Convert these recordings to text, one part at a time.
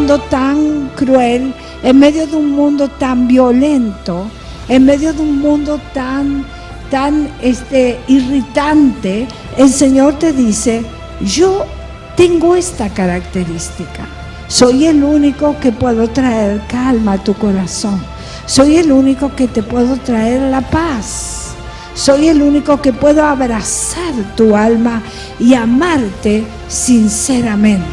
mundo tan cruel, en medio de un mundo tan violento, en medio de un mundo tan irritante, el Señor te dice, yo tengo esta característica. Soy el único que puedo traer calma a tu corazón. Soy el único que te puedo traer la paz. Soy el único que puedo abrazar tu alma y amarte sinceramente.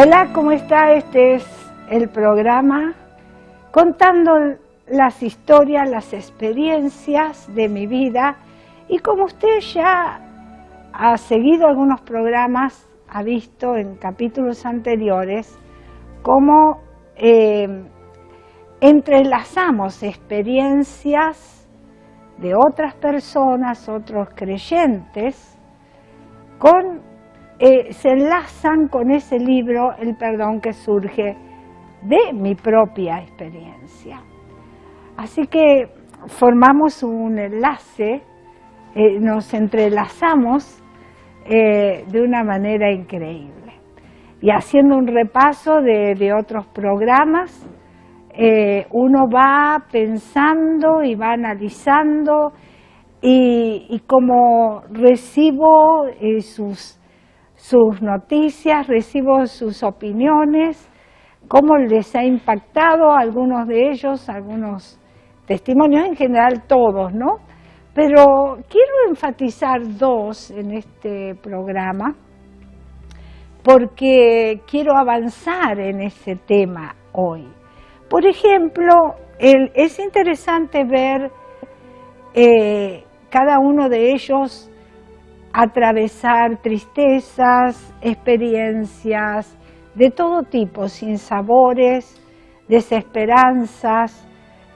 Hola, ¿cómo está? Este es el programa contando las historias, las experiencias de mi vida, y como usted ya ha seguido algunos programas, ha visto en capítulos anteriores cómo entrelazamos experiencias de otras personas, otros creyentes, se enlazan con ese libro, El perdón, que surge de mi propia experiencia. Así que formamos un enlace, nos entrelazamos de una manera increíble. Y haciendo un repaso de otros programas, uno va pensando y va analizando, y como recibo sus noticias, recibo sus opiniones, cómo les ha impactado a algunos de ellos, algunos testimonios, en general todos, ¿no? Pero quiero enfatizar dos en este programa, porque quiero avanzar en ese tema hoy. Por ejemplo, es interesante ver cada uno de ellos atravesar tristezas, experiencias de todo tipo, sinsabores, desesperanzas,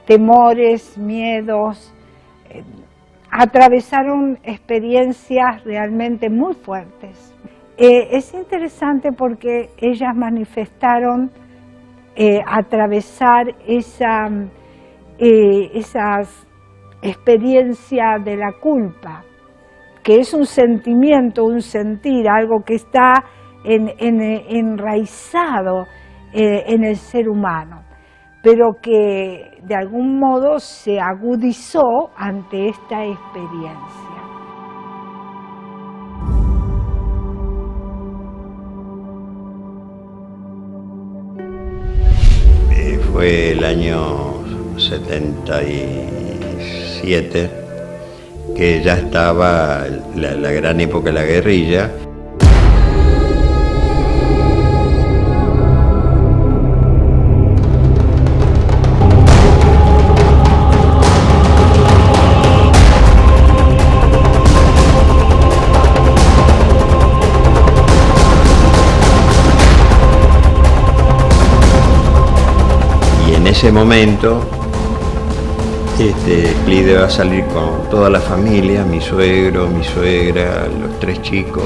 temores, miedos. Atravesaron experiencias realmente muy fuertes. Es interesante porque ellas manifestaron atravesar esa experiencia de la culpa, que es un sentimiento, un sentir, algo que está enraizado en el ser humano, pero que de algún modo se agudizó ante esta experiencia. Fue el año 77, que ya estaba la gran época de la guerrilla. Y en ese momento Clide va a salir con toda la familia, mi suegro, mi suegra, los tres chicos,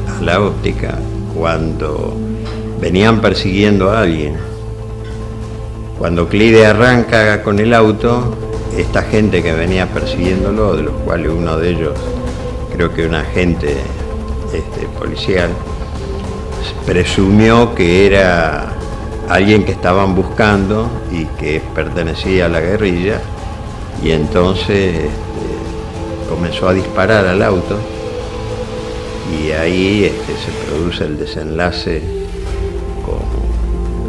a la óptica, cuando venían persiguiendo a alguien. Cuando Clide arranca con el auto, esta gente que venía persiguiéndolo, de los cuales uno de ellos, creo que un agente policial, presumió que era alguien que estaban buscando y que pertenecía a la guerrilla, y entonces comenzó a disparar al auto, y ahí se produce el desenlace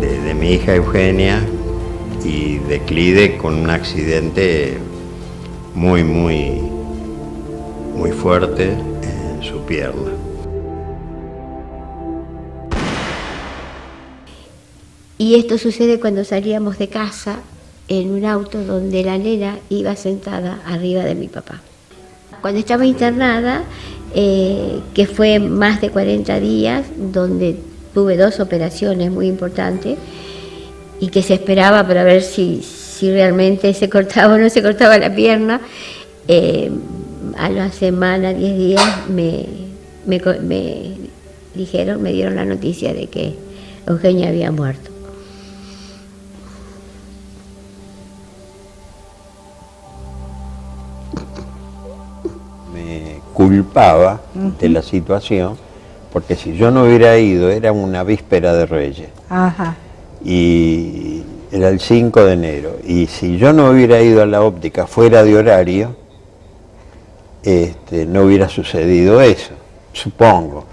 de mi hija Eugenia y de Clide, con un accidente muy muy fuerte en su pierna. Y esto sucede cuando salíamos de casa en un auto donde la nena iba sentada arriba de mi papá. Cuando estaba internada, que fue más de 40 días, donde tuve 2 operaciones muy importantes y que se esperaba para ver si realmente se cortaba o no se cortaba la pierna, a la semana, 10 días, me dieron la noticia de que Eugenia había muerto. Me culpaba de la situación, porque si yo no hubiera ido, era una víspera de Reyes. Ajá. Y era el 5 de enero. Y si yo no hubiera ido a la óptica fuera de horario, no hubiera sucedido eso, supongo.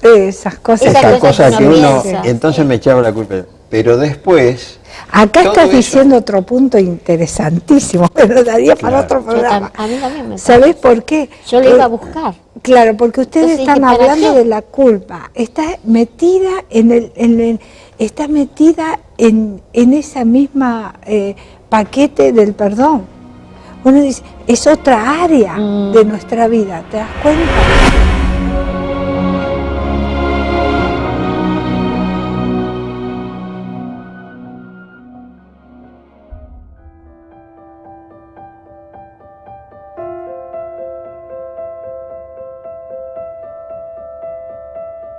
Esas cosas. Esa cosa que uno... piensa. Entonces me echaba la culpa. Pero después... Acá todo estás eso- diciendo otro punto interesantísimo, pero daría para Claro. otro programa. A mí también me ¿Sabés parece. por qué? Yo le iba a buscar. Claro, porque ustedes Entonces, están ¿para hablando qué? de la culpa. Está metida está metida en esa misma paquete del perdón. Uno dice, es otra área de nuestra vida, ¿te das cuenta?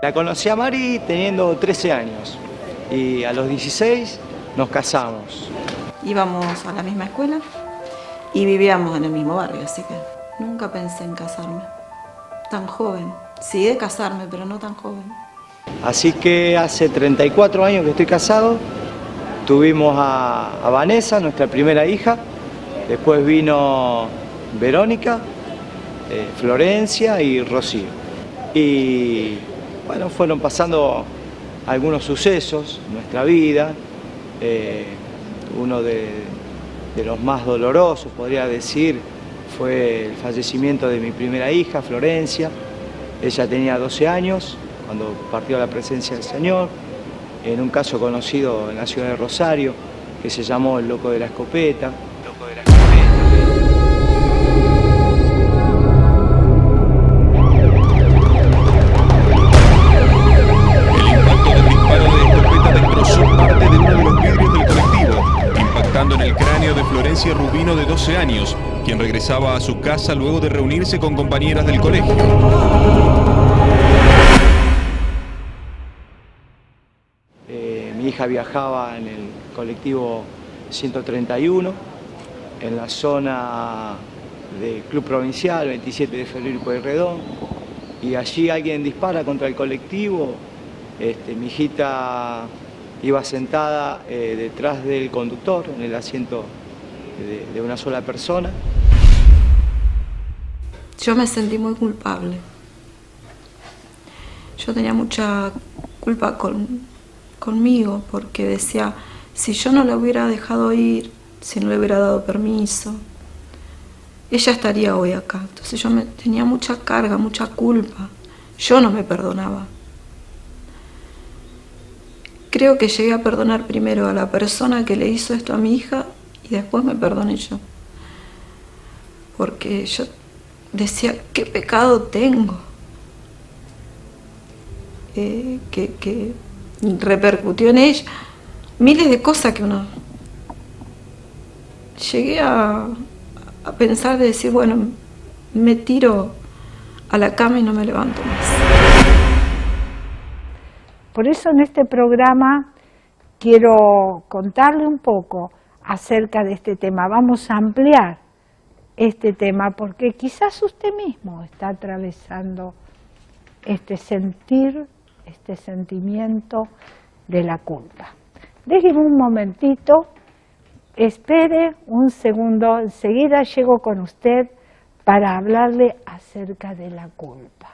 La conocí a Mari teniendo 13 años y a los 16 nos casamos. Íbamos a la misma escuela y vivíamos en el mismo barrio, así que nunca pensé en casarme. Tan joven. Sí, de casarme, pero no tan joven. Así que hace 34 años que estoy casado. Tuvimos a Vanessa, nuestra primera hija. Después vino Verónica, Florencia y Rocío. Y bueno, fueron pasando algunos sucesos en nuestra vida. Uno de los más dolorosos, podría decir, fue el fallecimiento de mi primera hija, Florencia. Ella tenía 12 años cuando partió a la presencia del Señor, en un caso conocido en la ciudad de Rosario, que se llamó el loco de la escopeta. El impacto del disparo de escopeta destrozó parte de uno de los vidrios del colectivo, impactando en el cráneo de Florencia Rubino, de 12 años, quien regresaba a su casa luego de reunirse con compañeras del colegio. Mi hija viajaba en el colectivo 131, en la zona del Club Provincial, 27 de febrero y Pueyrredón, y allí alguien dispara contra el colectivo. Mi hijita iba sentada detrás del conductor, en el asiento de una sola persona. Yo me sentí muy culpable. Yo tenía mucha culpa conmigo porque decía, si yo no la hubiera dejado ir, si no le hubiera dado permiso, ella estaría hoy acá. Entonces tenía mucha carga, mucha culpa. Yo no me perdonaba. Creo que llegué a perdonar primero a la persona que le hizo esto a mi hija y después me perdoné yo. Porque yo decía, ¿qué pecado tengo? Que repercutió en ella. Miles de cosas que uno... Llegué a pensar de decir, bueno, me tiro a la cama y no me levanto más. Por eso en este programa quiero contarle un poco acerca de este tema. Vamos a ampliar este tema porque quizás usted mismo está atravesando este sentir, este sentimiento de la culpa. Déjeme un momentito, espere un segundo, enseguida llego con usted para hablarle acerca de la culpa.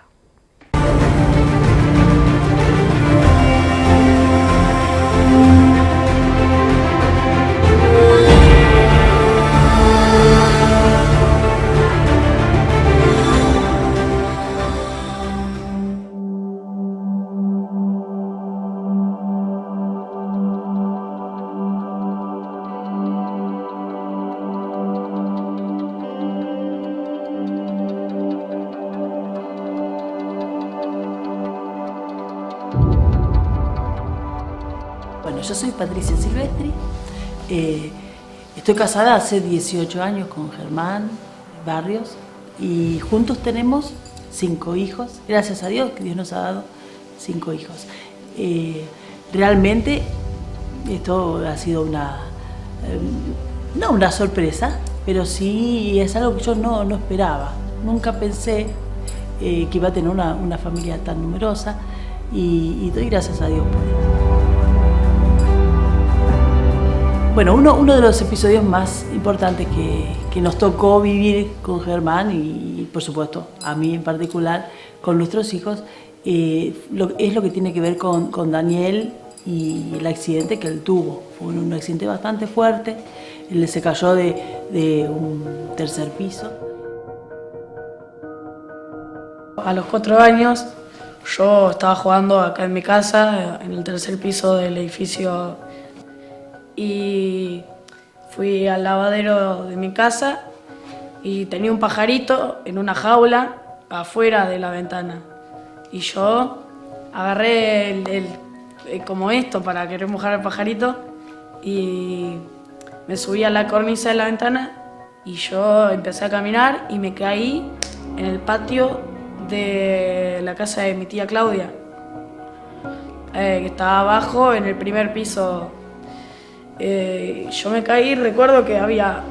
Bueno, yo soy Patricia Silvestri, estoy casada hace 18 años con Germán Barrios y juntos tenemos 5 hijos, gracias a Dios que Dios nos ha dado 5 hijos. Realmente esto ha sido no una sorpresa, pero sí es algo que yo no esperaba. Nunca pensé que iba a tener una familia tan numerosa y doy gracias a Dios por eso. Bueno, uno de los episodios más importantes que nos tocó vivir con Germán y por supuesto a mí en particular con nuestros hijos es lo que tiene que ver con Daniel y el accidente que él tuvo. Fue un accidente bastante fuerte, él se cayó de un tercer piso. A los 4 años yo estaba jugando acá en mi casa, en el tercer piso del edificio, y fui al lavadero de mi casa y tenía un pajarito en una jaula afuera de la ventana. Y yo agarré como esto para querer mojar al pajarito y me subí a la cornisa de la ventana y yo empecé a caminar y me caí en el patio de la casa de mi tía Claudia, que estaba abajo en el primer piso. Yo me caí, recuerdo que había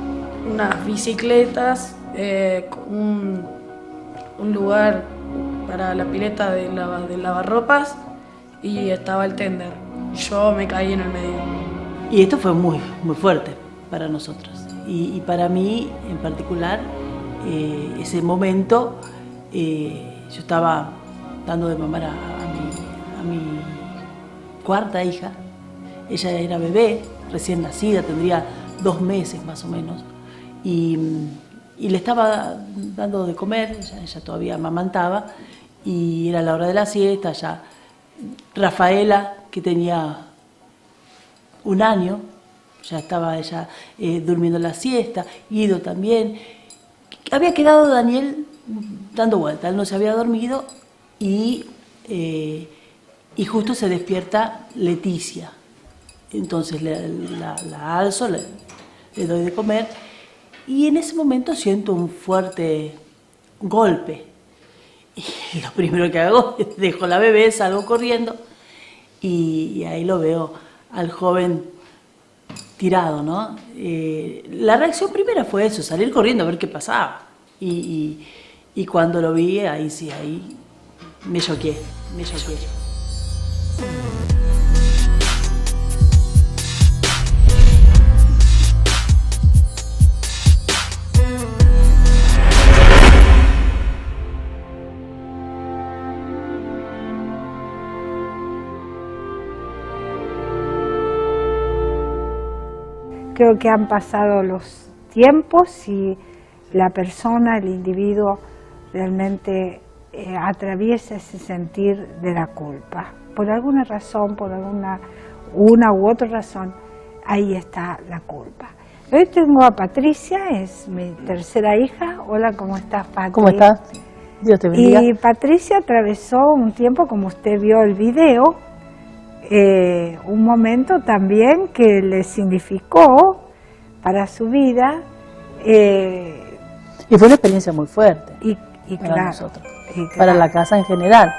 unas bicicletas, un lugar para la pileta de lavarropas y estaba el tender. Yo me caí en el medio. Y esto fue muy, muy fuerte para nosotros. Y para mí en particular, ese momento, yo estaba dando de mamar a mi cuarta hija. Ella era bebé, recién nacida, tendría 2 meses más o menos. Y le estaba dando de comer, ella todavía amamantaba, y era la hora de la siesta. Ya Rafaela, que tenía 1 año, ya estaba ella durmiendo la siesta, Guido también. Había quedado Daniel dando vuelta, él no se había dormido y justo se despierta Leticia. Entonces la alzo, le doy de comer y en ese momento siento un fuerte golpe. Y lo primero que hago es dejo la bebé, salgo corriendo y ahí lo veo al joven tirado, ¿no? La reacción primera fue eso, salir corriendo a ver qué pasaba. Y cuando lo vi, ahí sí, ahí me choqué. Creo que han pasado los tiempos y la persona, el individuo, realmente atraviesa ese sentir de la culpa. Por alguna razón, por una u otra razón, ahí está la culpa. Hoy tengo a Patricia, es mi tercera hija. Hola, ¿cómo estás, Pati? ¿Cómo estás? Dios te bendiga. Y Patricia atravesó un tiempo, como usted vio el video, un momento también que le significó para su vida. Y fue una experiencia muy fuerte y para claro, nosotros, para la casa en general.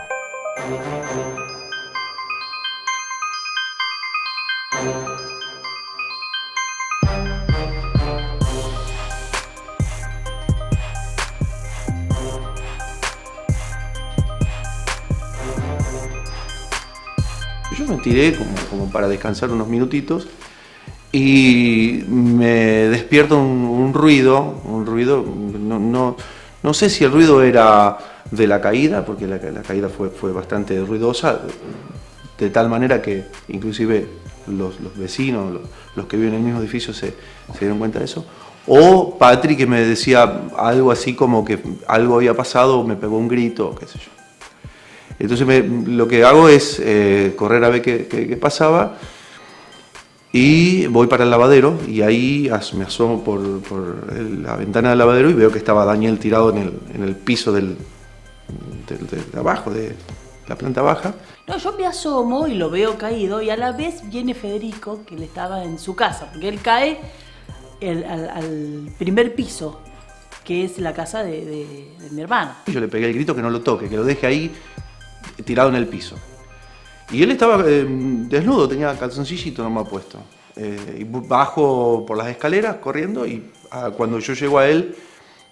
Yo me tiré como para descansar unos minutitos y me despierta un ruido, no sé si el ruido era de la caída, porque la caída fue bastante ruidosa, de tal manera que inclusive los vecinos, los que viven en el mismo edificio se dieron cuenta de eso, o Patri, que me decía algo así como que algo había pasado, me pegó un grito, qué sé yo. Entonces lo que hago es correr a ver qué pasaba y voy para el lavadero y ahí me asomo por la ventana del lavadero y veo que estaba Daniel tirado en el piso de abajo, la planta baja. No, yo me asomo y lo veo caído y a la vez viene Federico, que él estaba en su casa, porque él cae al primer piso, que es la casa de mi hermano. Yo le pegué el grito que no lo toque, que lo deje ahí tirado en el piso. Y él estaba desnudo, tenía calzoncillito nomás puesto. Y bajo por las escaleras corriendo y cuando yo llego a él,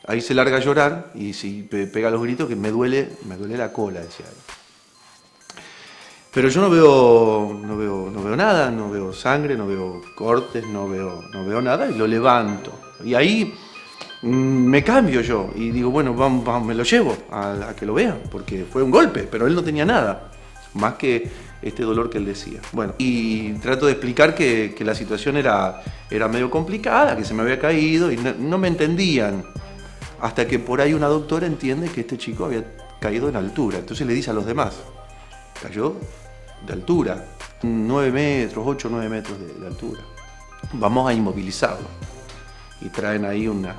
ahí se larga a llorar y si pega los gritos que me duele la cola, decía él. Pero yo no veo nada, no veo sangre, no veo cortes, no veo nada y lo levanto. Y ahí me cambio yo y digo, bueno, vamos, me lo llevo a que lo vean, porque fue un golpe, pero él no tenía nada, más que este dolor que él decía. Bueno, y trato de explicar que la situación era medio complicada, que se me había caído y no me entendían. Hasta que por ahí una doctora entiende que este chico había caído en altura. Entonces le dice a los demás, cayó de altura, 9 metros, 8 o 9 metros de altura. Vamos a inmovilizarlo. Y traen ahí una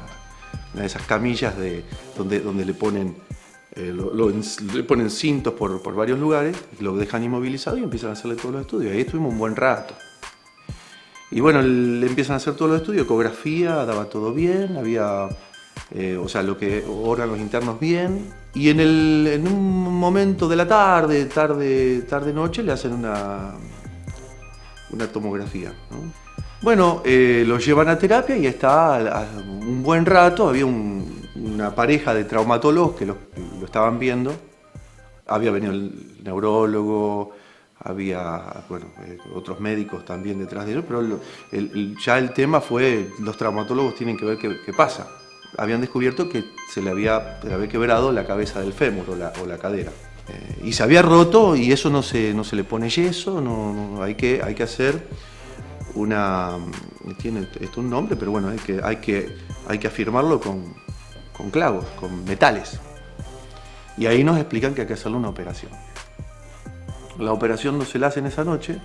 de esas camillas donde le ponen le ponen cintos por varios lugares, lo dejan inmovilizado y empiezan a hacerle todos los estudios. Ahí estuvimos un buen rato. Y bueno, le empiezan a hacer todos los estudios, ecografía, daba todo bien, había, órganos internos bien. Y en un momento de la tarde-noche, le hacen una tomografía, ¿no? Bueno, lo llevan a terapia y está un buen rato. Había una pareja de traumatólogos que lo estaban viendo. Había venido el neurólogo, había otros médicos también detrás de él, pero ya el tema fue, los traumatólogos tienen que ver qué pasa. Habían descubierto que se le había quebrado la cabeza del fémur o la cadera. Y se había roto y eso no se le pone yeso, hay que hacer tiene esto un nombre, pero bueno, hay que afirmarlo con clavos, con metales. Y ahí nos explican que hay que hacerle una operación. La operación no se la hacen esa noche,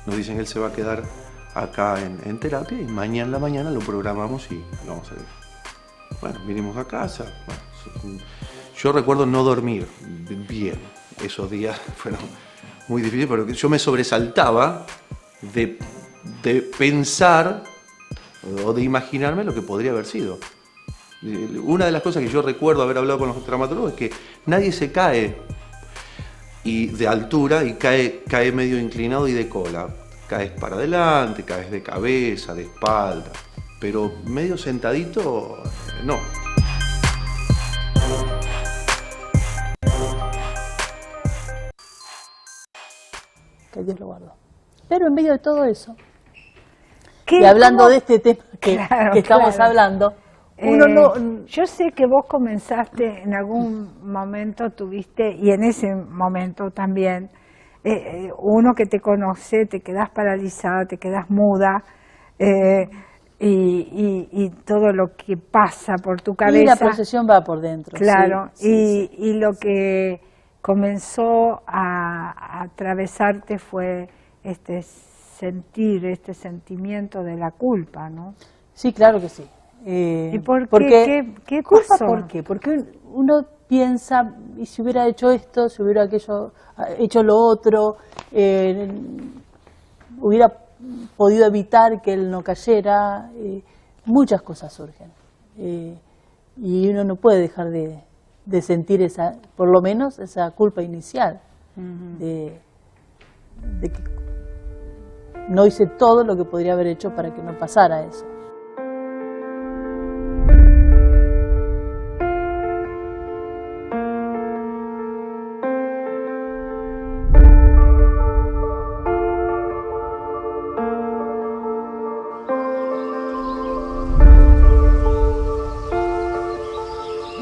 nos dicen que él se va a quedar acá en terapia y mañana en la mañana lo programamos y lo vamos a ver. Bueno, vinimos a casa. Bueno, yo recuerdo no dormir bien. Esos días fueron muy difíciles porque yo me sobresaltaba de pensar o de imaginarme lo que podría haber sido. Una de las cosas que yo recuerdo haber hablado con los traumatólogos es que nadie se cae de altura y cae medio inclinado y de cola. Caes para adelante, caes de cabeza, de espalda, pero medio sentadito, no. Que Dios lo guardó. Pero en medio de todo eso, y hablando de este tema que estamos hablando, yo sé que vos comenzaste en algún momento, tuviste, y en ese momento también, uno que te conoce, te quedás paralizada, te quedás muda, y todo lo que pasa por tu cabeza. Y la procesión va por dentro. Claro, sí. Y lo que comenzó a atravesarte fue este sentimiento de la culpa, ¿no? Sí, claro que sí. ¿Y por qué? ¿Qué pasó? ¿Por qué? Porque uno piensa, y si hubiera hecho esto, si hubiera hecho lo otro, hubiera podido evitar que él no cayera, muchas cosas surgen. Y uno no puede dejar de sentir por lo menos esa culpa inicial, de que no hice todo lo que podría haber hecho para que no pasara eso.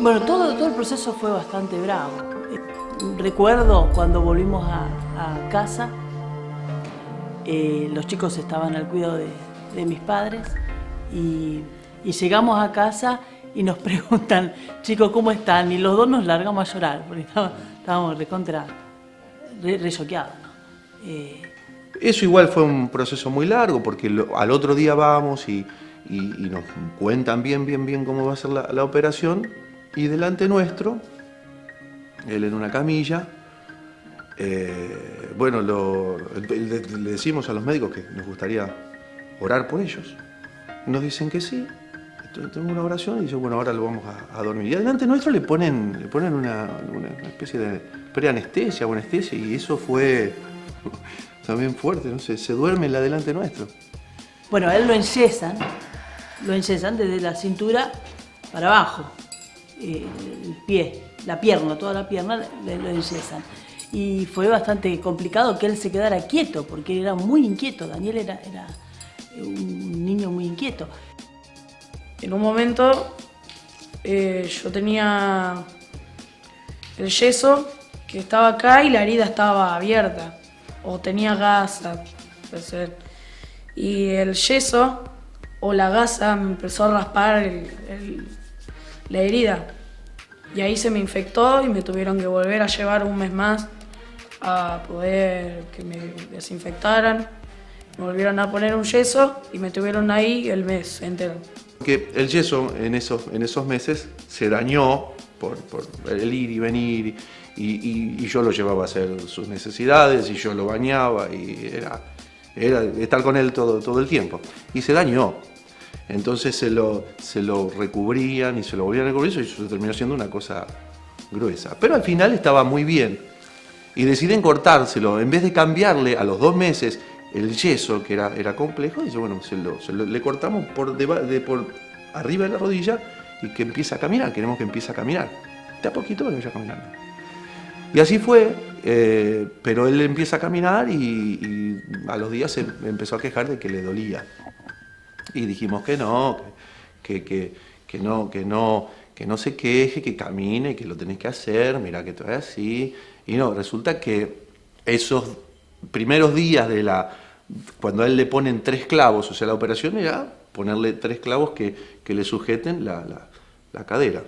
Bueno, todo el proceso fue bastante bravo. Recuerdo cuando volvimos a casa, los chicos estaban al cuidado de mis padres y llegamos a casa y nos preguntan, chicos, ¿cómo están? Y los dos nos largamos a llorar porque estábamos re choqueados, ¿no? Eso igual fue un proceso muy largo porque al otro día vamos y nos cuentan bien cómo va a ser la operación y delante nuestro, él en una camilla, bueno, le decimos a los médicos que nos gustaría orar por ellos. Nos dicen que sí. Entonces tengo una oración y dice, bueno, ahora lo vamos a dormir. Y adelante nuestro le ponen una especie de preanestesia o anestesia, y eso fue también fuerte, ¿no? Se duerme el adelante nuestro. Bueno, a él lo enyesan desde la cintura para abajo, el pie, la pierna, toda la pierna lo enyesan. Y fue bastante complicado que él se quedara quieto, porque era muy inquieto. Daniel era un niño muy inquieto. En un momento yo tenía el yeso que estaba acá y la herida estaba abierta, o tenía gasa, puede ser. Y el yeso o la gasa me empezó a raspar la herida. Y ahí se me infectó y me tuvieron que volver a llevar un mes más a poder que me desinfectaran. Me volvieron a poner un yeso y me tuvieron ahí el mes entero. Porque el yeso en esos meses se dañó por el ir y venir, y yo lo llevaba a hacer sus necesidades y yo lo bañaba y era estar con él todo el tiempo. Y se dañó. Entonces se lo recubrían y se lo volvían a recubrir, y eso terminó siendo una cosa gruesa. Pero al final estaba muy bien. Y deciden cortárselo. En vez de cambiarle a los 2 meses el yeso, que era complejo, dice, bueno, le cortamos por arriba de la rodilla y que empiece a caminar. Queremos que empiece a caminar. De a poquito lo vaya caminando. Y así fue, pero él empieza a caminar y a los días se empezó a quejar de que le dolía. Y dijimos que no se queje, que camine, que lo tenés que hacer, mira que todo es así. Y no, resulta que esos primeros días cuando a él le ponen 3 clavos, o sea, la operación era ponerle 3 clavos que le sujeten la cadera.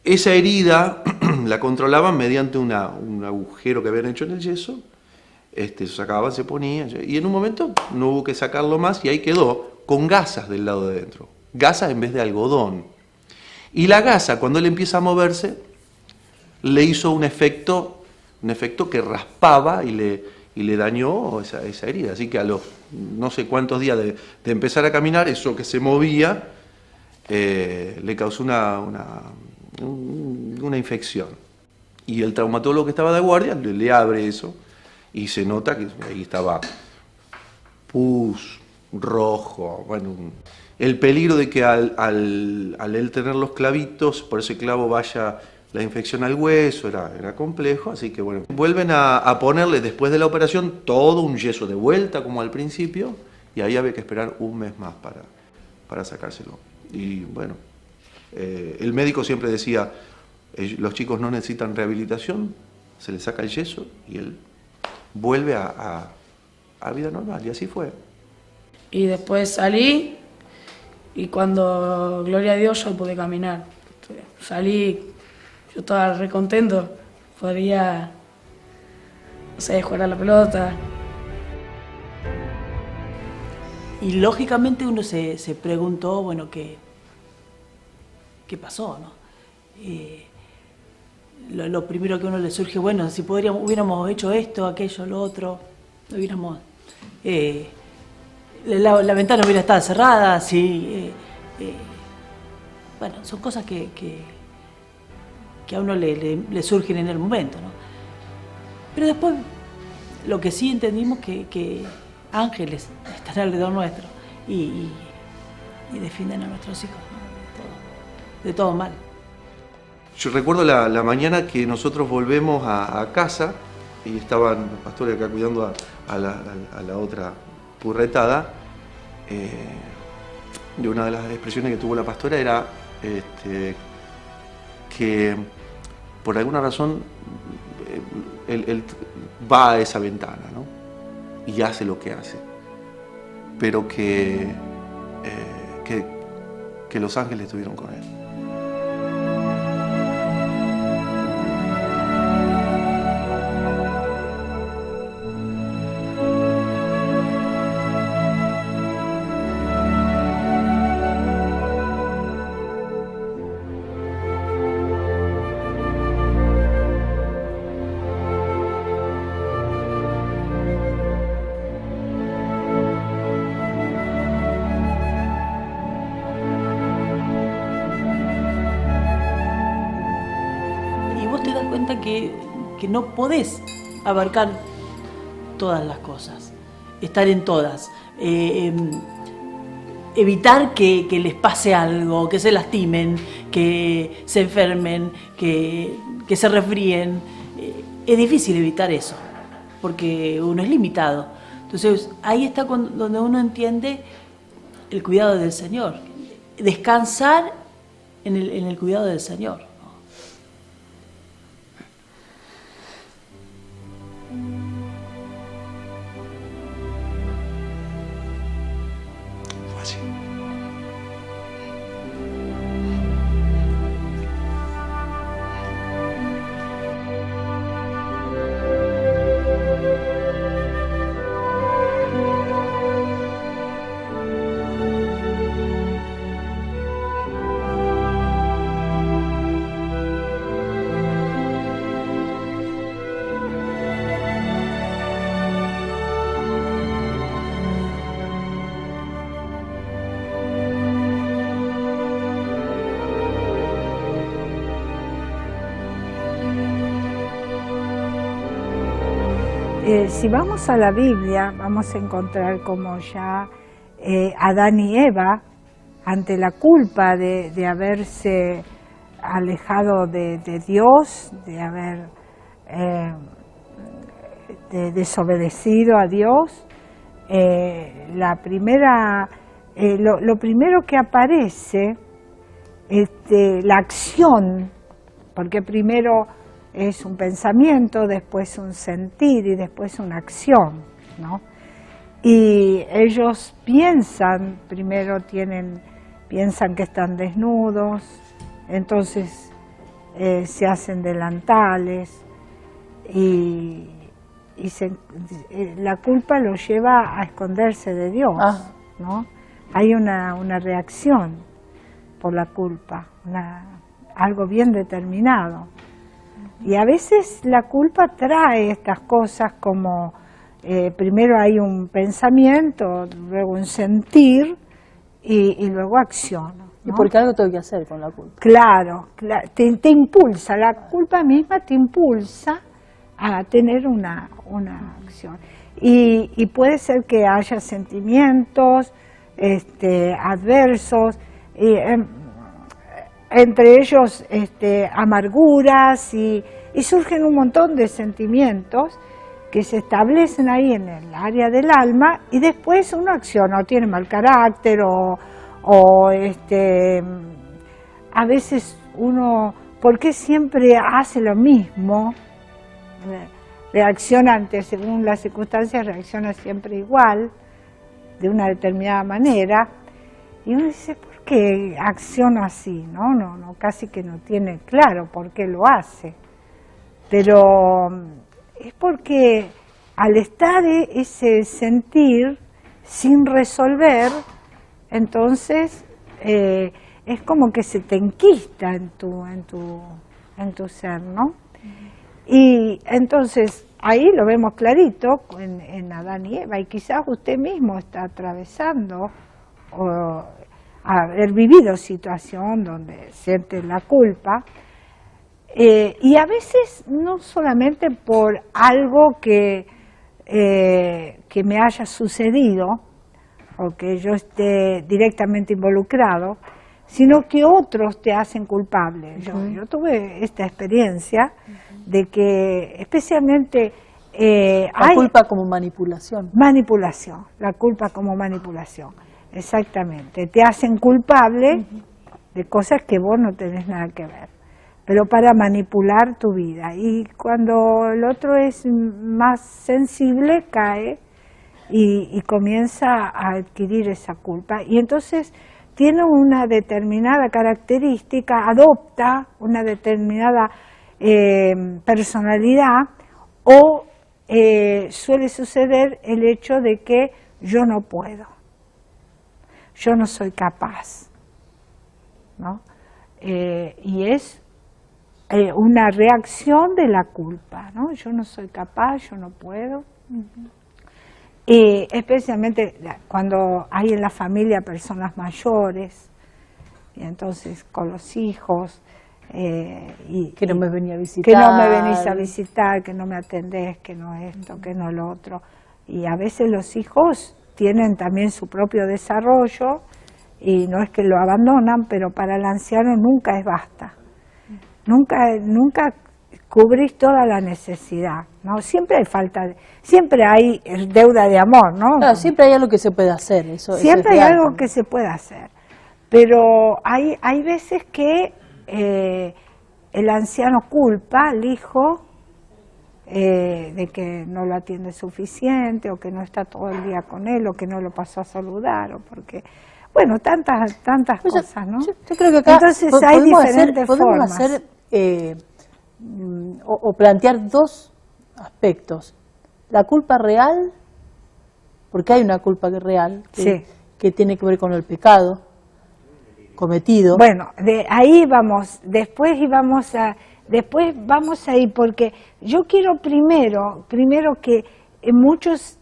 Esa herida la controlaban mediante un agujero que habían hecho en el yeso. Se sacaba, se ponía, y en un momento no hubo que sacarlo más y ahí quedó con gasas del lado de dentro, gasas en vez de algodón. Y la gasa, cuando él empieza a moverse, le hizo un efecto que raspaba y le dañó esa herida. Así que a los no sé cuántos días de empezar a caminar, eso que se movía le causó una infección. Y el traumatólogo que estaba de guardia le abre eso y se nota que ahí estaba pus, rojo, bueno, el peligro de que al él tener los clavitos, por ese clavo vaya la infección al hueso, era complejo, así que bueno, vuelven a ponerle después de la operación todo un yeso de vuelta como al principio, y ahí había que esperar un mes más para sacárselo. Y bueno, el médico siempre decía, los chicos no necesitan rehabilitación, se les saca el yeso y él vuelve a vida normal, y así fue. Y después salí, y cuando, gloria a Dios, yo pude caminar. Salí, yo estaba re contento, podía, no sé, jugar a la pelota. Y lógicamente uno se preguntó, bueno, ¿qué pasó, no? Lo primero que a uno le surge, bueno, si hubiéramos hecho esto, aquello, lo otro, hubiéramos... la ventana hubiera estado cerrada, sí. Bueno, son cosas que a uno le surgen en el momento, ¿no? Pero después, lo que sí entendimos que ángeles están alrededor nuestro y defienden a nuestros hijos, ¿no? de todo mal. Yo recuerdo la mañana que nosotros volvemos a casa y estaban los pastores acá cuidando a la otra purretada. Y una de las expresiones que tuvo la pastora era que por alguna razón él va a esa ventana, ¿no? Y hace lo que hace, pero que los ángeles estuvieron con él. que no podés abarcar todas las cosas, estar en todas, evitar que les pase algo, que se lastimen, que se enfermen, que se resfríen. Es difícil evitar eso, porque uno es limitado. Entonces ahí está donde uno entiende el cuidado del Señor, descansar en el cuidado del Señor. Si vamos a la Biblia, vamos a encontrar como ya Adán y Eva, ante la culpa de haberse alejado de Dios, de haber desobedecido a Dios, lo primero que aparece, la acción, porque primero es un pensamiento, después un sentir y después una acción, ¿no? Y ellos piensan, primero piensan que están desnudos, entonces se hacen delantales y la culpa los lleva a esconderse de Dios, ¿no? Hay una reacción por la culpa, algo bien determinado. Y a veces la culpa trae estas cosas como, primero hay un pensamiento, luego un sentir y luego acción, ¿no? Y porque algo tengo que hacer con la culpa. Claro, te impulsa, la culpa misma te impulsa a tener una acción. Y puede ser que haya sentimientos adversos, entre ellos amarguras y surgen un montón de sentimientos que se establecen ahí en el área del alma y después uno acciona, o tiene mal carácter o a veces uno, ¿por qué siempre hace lo mismo? Reacciona según las circunstancias, reacciona siempre igual, de una determinada manera, y uno dice, ¿por qué acciona así? No, casi que no tiene claro por qué lo hace, pero es porque al estar ese sentir sin resolver, entonces es como que se te enquista en tu ser, ¿no? Y entonces ahí lo vemos clarito en Adán y Eva, y quizás usted mismo está atravesando o haber vivido situación donde siente la culpa, y a veces no solamente por algo que me haya sucedido o que yo esté directamente involucrado, sino que otros te hacen culpable. Yo tuve esta experiencia de que especialmente la culpa como manipulación. Manipulación, la culpa como manipulación, exactamente. Te hacen culpable de cosas que vos no tenés nada que ver, pero para manipular tu vida. Y cuando el otro es más sensible, cae y comienza a adquirir esa culpa. Y entonces tiene una determinada característica, adopta una determinada personalidad, o suele suceder el hecho de que yo no puedo, yo no soy capaz, ¿no? Y es una reacción de la culpa, ¿no? Yo no soy capaz, yo no puedo. Y especialmente cuando hay en la familia personas mayores, y entonces con los hijos, Que no me venía a visitar. Que no me venís a visitar, que no me atendés, que no esto, que no lo otro. Y a veces los hijos tienen también su propio desarrollo y no es que lo abandonan, pero para el anciano nunca es basta. Nunca cubrís toda la necesidad, ¿no? Siempre hay siempre hay deuda de amor, ¿no? Claro, siempre hay algo que se puede hacer. Siempre hay algo que se puede hacer. Pero hay veces que el anciano culpa al hijo de que no lo atiende suficiente, o que no está todo el día con él, o que no lo pasó a saludar, o porque, bueno, tantas cosas, ¿no? Yo creo que acá entonces hay diferentes podemos formas. hacer o plantear dos aspectos. La culpa real, porque hay una culpa real que tiene que ver con el pecado cometido. Bueno, de ahí vamos, después vamos a ir, porque yo quiero primero que muchos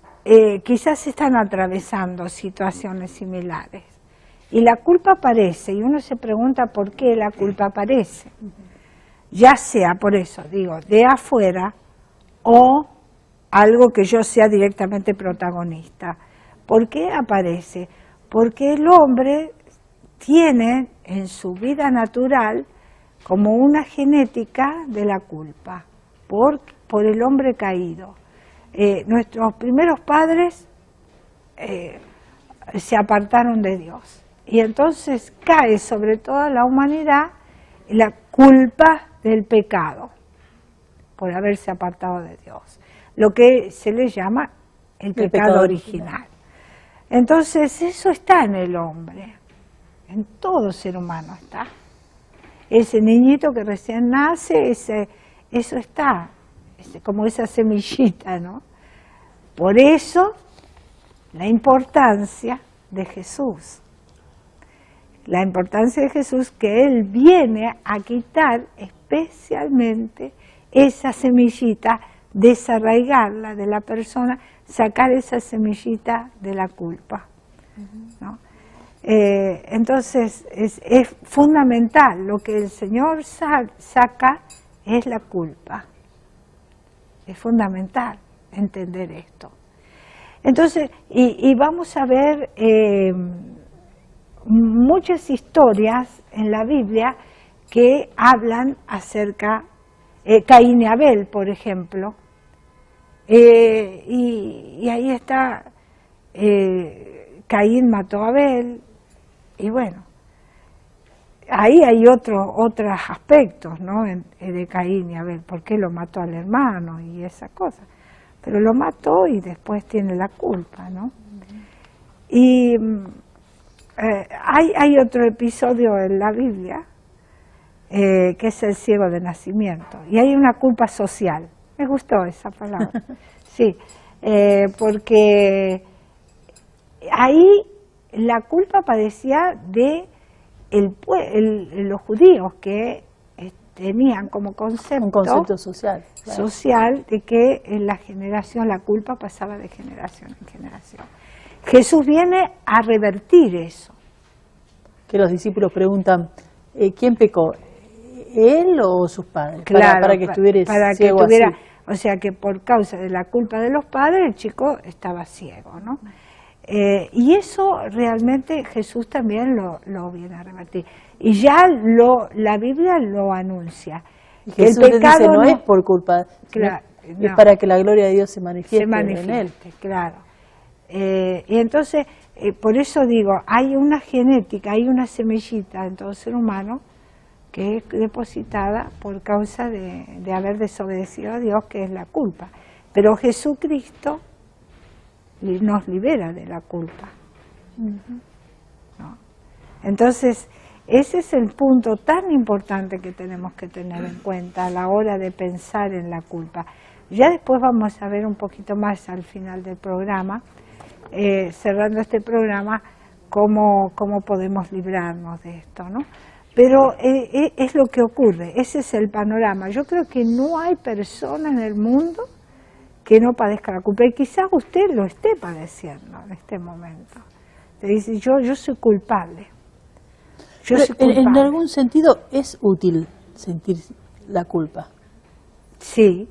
quizás están atravesando situaciones similares y la culpa aparece y uno se pregunta por qué la culpa aparece, ya sea por eso, digo, de afuera o algo que yo sea directamente protagonista. ¿Por qué aparece? Porque el hombre tiene en su vida natural como una genética de la culpa por el hombre caído. Nuestros primeros padres se apartaron de Dios y entonces cae sobre toda la humanidad la culpa del pecado por haberse apartado de Dios, lo que se le llama el pecado original. Entonces eso está en el hombre, en todo ser humano está. Ese niñito que recién nace, eso está, como esa semillita, ¿no? Por eso la importancia de Jesús. La importancia de Jesús, que Él viene a quitar especialmente esa semillita, desarraigarla de la persona, sacar esa semillita de la culpa, ¿no? Entonces es fundamental, lo que el Señor saca es la culpa. Es fundamental entender esto. Entonces, y vamos a ver muchas historias en la Biblia que hablan acerca, Caín y Abel, por ejemplo, y ahí está, Caín mató a Abel, y bueno, ahí hay otros aspectos, ¿no? De Caín y Abel, ¿por qué lo mató al hermano y esas cosas? Pero lo mató y después tiene la culpa, ¿no? Y hay otro episodio en la Biblia que es el ciego de nacimiento, y hay una culpa social. Me gustó esa palabra, sí, ahí la culpa padecía de los judíos que tenían como concepto, un concepto social, claro, social de que en la culpa pasaba de generación en generación. Jesús viene a revertir eso. Que los discípulos preguntan, ¿quién pecó? ¿Él o sus padres? Claro, para que estuviera ciego así. O sea que por causa de la culpa de los padres el chico estaba ciego, ¿no? Y eso realmente Jesús también lo viene a revertir. Y ya la Biblia lo anuncia. Y Jesús el pecado dice, no es por culpa, claro, es para que la gloria de Dios se manifieste en él. Claro. Y entonces, por eso digo, hay una genética, hay una semillita en todo ser humano que es depositada por causa de haber desobedecido a Dios, que es la culpa. Pero Jesucristo nos libera de la culpa. ¿No? Entonces, ese es el punto tan importante que tenemos que tener en cuenta a la hora de pensar en la culpa. Ya después vamos a ver un poquito más al final del programa, cerrando este programa, cómo podemos librarnos de esto, ¿no? Pero es lo que ocurre, ese es el panorama. Yo creo que no hay persona en el mundo que no padezca la culpa, y quizás usted lo esté padeciendo en este momento. Te dice, yo soy culpable. En algún sentido es útil sentir la culpa. Sí.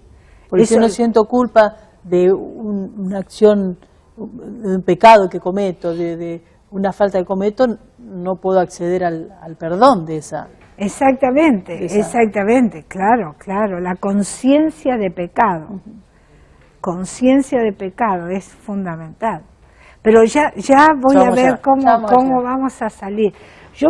Porque si yo no siento culpa de una acción, de un pecado que cometo, de una falta que cometo, no puedo acceder al perdón de esa. Exactamente, exactamente, claro, claro. La conciencia de pecado. Conciencia de pecado es fundamental. Pero ya voy a ver cómo vamos a salir. Yo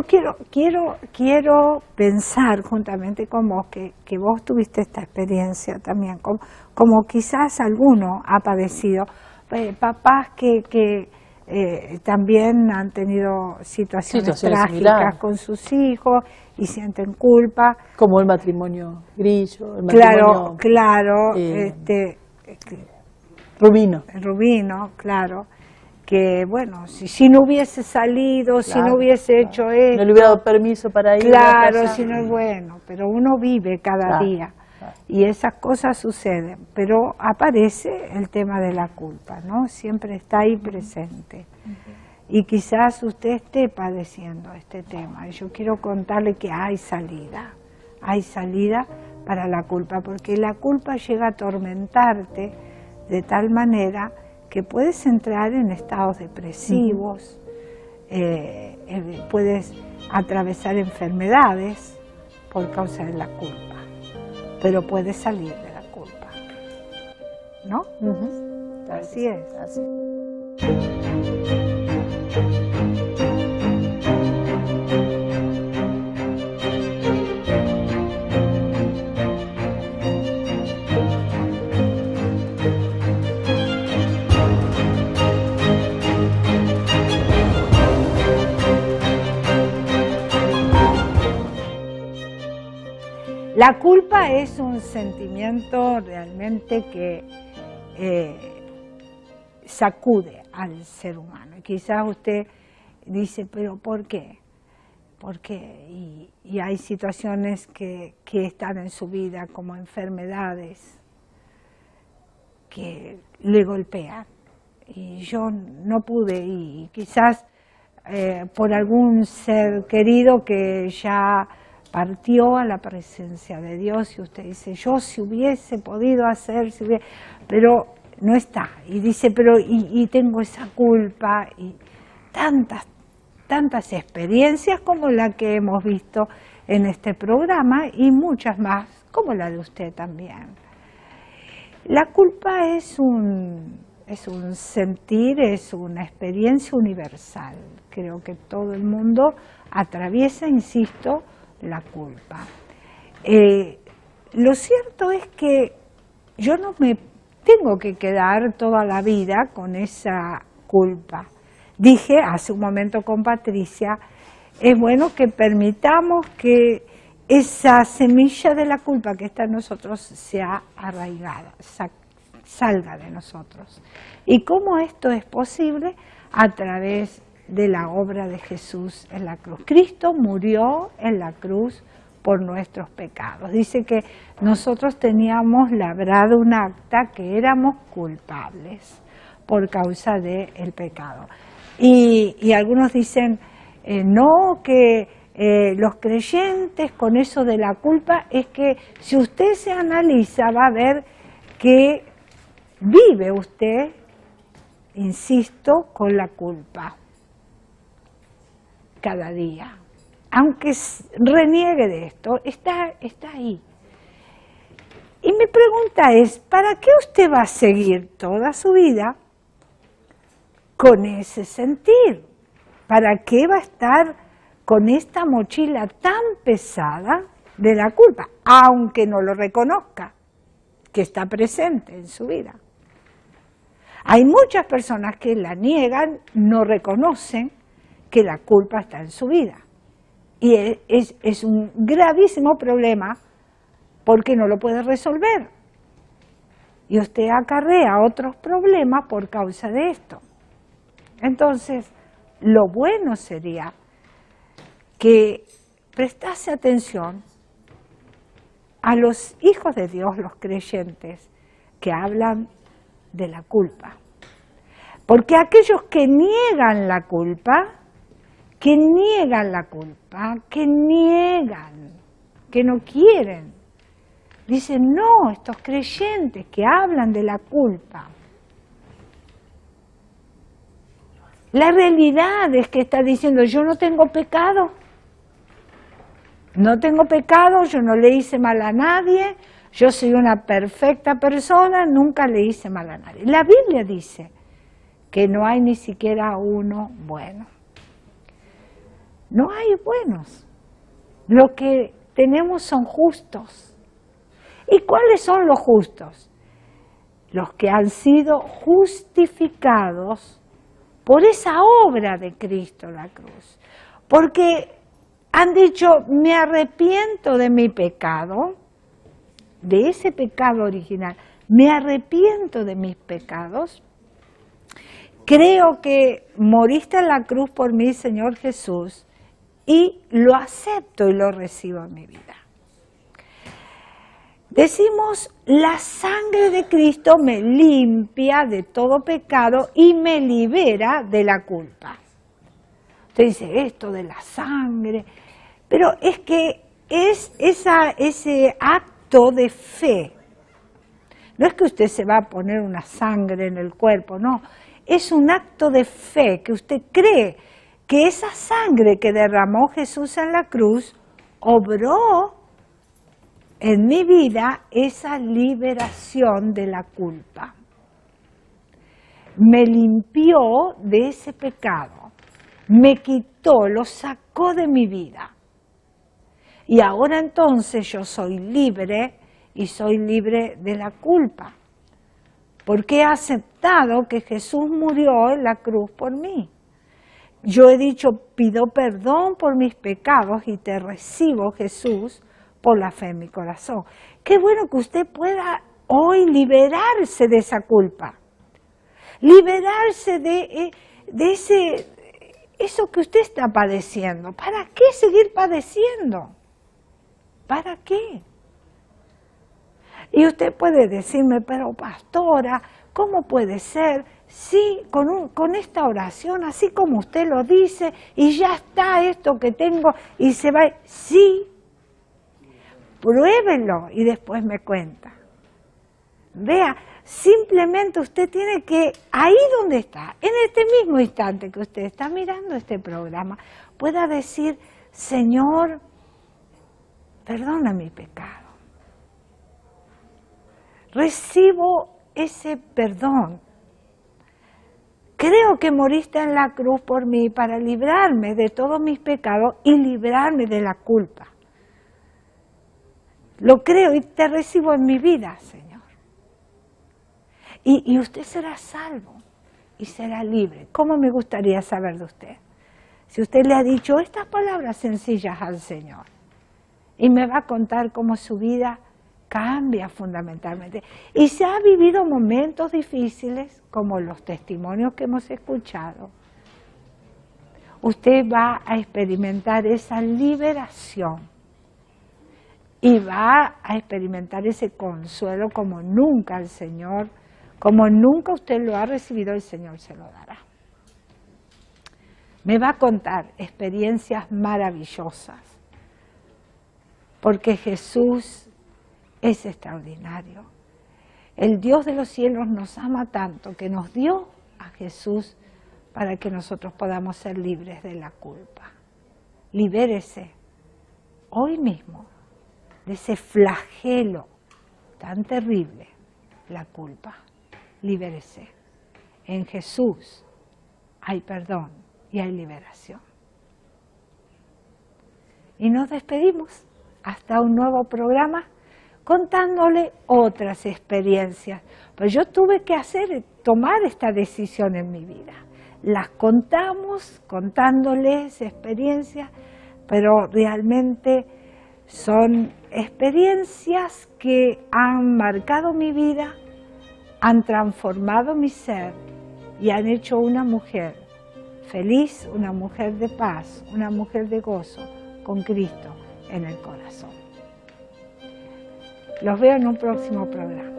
quiero pensar juntamente con vos, que vos tuviste esta experiencia también, como quizás alguno ha padecido, papás que también han tenido situaciones trágicas similares con sus hijos y sienten culpa. Como el matrimonio Grillo, el matrimonio Rubino, claro. Que bueno, si no hubiese salido, si no hubiese hecho esto, no le hubiera dado permiso para ir. Claro, si no es bueno, pero uno vive cada día y esas cosas suceden, pero aparece el tema de la culpa, ¿no? Siempre está ahí presente. Y quizás usted esté padeciendo este tema. Yo quiero contarle que hay salida para la culpa, porque la culpa llega a atormentarte de tal manera que puedes entrar en estados depresivos, puedes atravesar enfermedades por causa de la culpa, pero puedes salir de la culpa, ¿no? Así es. Así. La culpa es un sentimiento realmente que sacude al ser humano. Y quizás usted dice, pero ¿por qué? ¿Por qué? Y hay situaciones que están en su vida como enfermedades que le golpean. Y yo no pude, y quizás por algún ser querido que ya partió a la presencia de Dios, y usted dice, yo si hubiese podido hacer, pero no está, y dice, pero y tengo esa culpa, y tantas experiencias como la que hemos visto en este programa, y muchas más, como la de usted también. La culpa es un sentir, es una experiencia universal. Creo que todo el mundo atraviesa, insisto, la culpa. Lo cierto es que yo no me tengo que quedar toda la vida con esa culpa. Dije hace un momento con Patricia, es bueno que permitamos que esa semilla de la culpa que está en nosotros sea arraigada, salga de nosotros. ¿Y cómo esto es posible? A través de la obra de Jesús en la cruz. Cristo murió en la cruz por nuestros pecados. Dice que nosotros teníamos labrado un acta que éramos culpables por causa del pecado. Y algunos dicen, no, que los creyentes con eso de la culpa, es que si usted se analiza va a ver que vive usted, insisto, con la culpa cada día. Aunque reniegue de esto, está ahí. Y mi pregunta es, ¿para qué usted va a seguir toda su vida con ese sentir? ¿Para qué va a estar con esta mochila tan pesada de la culpa, aunque no lo reconozca, que está presente en su vida? Hay muchas personas que la niegan, no reconocen que la culpa está en su vida. Y es un gravísimo problema porque no lo puede resolver. Y usted acarrea otros problemas por causa de esto. Entonces, lo bueno sería que prestase atención a los hijos de Dios, los creyentes, que hablan de la culpa. Porque aquellos que niegan la culpa, que niegan que no quieren. Dicen, no, estos creyentes que hablan de la culpa. La realidad es que está diciendo, yo no tengo pecado. No tengo pecado, yo no le hice mal a nadie, yo soy una perfecta persona, nunca le hice mal a nadie. La Biblia dice que no hay ni siquiera uno bueno. No hay buenos. Lo que tenemos son justos. ¿Y cuáles son los justos? Los que han sido justificados por esa obra de Cristo en la cruz. Porque han dicho, me arrepiento de mi pecado, de ese pecado original, me arrepiento de mis pecados, creo que moriste en la cruz por mí, Señor Jesús, y lo acepto y lo recibo en mi vida. Decimos, la sangre de Cristo me limpia de todo pecado y me libera de la culpa. Usted dice, esto de la sangre, pero es que es ese acto de fe. No es que usted se va a poner una sangre en el cuerpo, no. Es un acto de fe que usted cree que esa sangre que derramó Jesús en la cruz obró en mi vida esa liberación de la culpa. Me limpió de ese pecado, me quitó, lo sacó de mi vida. Y ahora entonces yo soy libre y soy libre de la culpa, porque he aceptado que Jesús murió en la cruz por mí. Yo he dicho, pido perdón por mis pecados y te recibo, Jesús, por la fe en mi corazón. Qué bueno que usted pueda hoy liberarse de esa culpa, liberarse de eso que usted está padeciendo. ¿Para qué seguir padeciendo? ¿Para qué? Y usted puede decirme, pero pastora, ¿cómo puede ser? Sí, con esta oración, así como usted lo dice, y ya está esto que tengo, y se va. Sí, pruébelo y después me cuenta. Vea, simplemente usted tiene que, ahí donde está, en este mismo instante que usted está mirando este programa, pueda decir, Señor, perdona mi pecado. Recibo ese perdón. Creo que moriste en la cruz por mí para librarme de todos mis pecados y librarme de la culpa. Lo creo y te recibo en mi vida, Señor. Y usted será salvo y será libre. ¿Cómo me gustaría saber de usted? Si usted le ha dicho estas palabras sencillas al Señor y me va a contar cómo su vida cambia fundamentalmente. Y se ha vivido momentos difíciles, como los testimonios que hemos escuchado. Usted va a experimentar esa liberación y va a experimentar ese consuelo como nunca el Señor, como nunca usted lo ha recibido, el Señor se lo dará. Me va a contar experiencias maravillosas, porque Jesús es extraordinario. El Dios de los cielos nos ama tanto que nos dio a Jesús para que nosotros podamos ser libres de la culpa. Libérese hoy mismo de ese flagelo tan terrible, la culpa. Libérese. En Jesús hay perdón y hay liberación. Y nos despedimos hasta un nuevo programa, contándole otras experiencias. Pues yo tuve que tomar esta decisión en mi vida. Las contamos, contándoles experiencias, pero realmente son experiencias que han marcado mi vida, han transformado mi ser y han hecho una mujer feliz, una mujer de paz, una mujer de gozo, con Cristo en el corazón. Los veo en un próximo programa.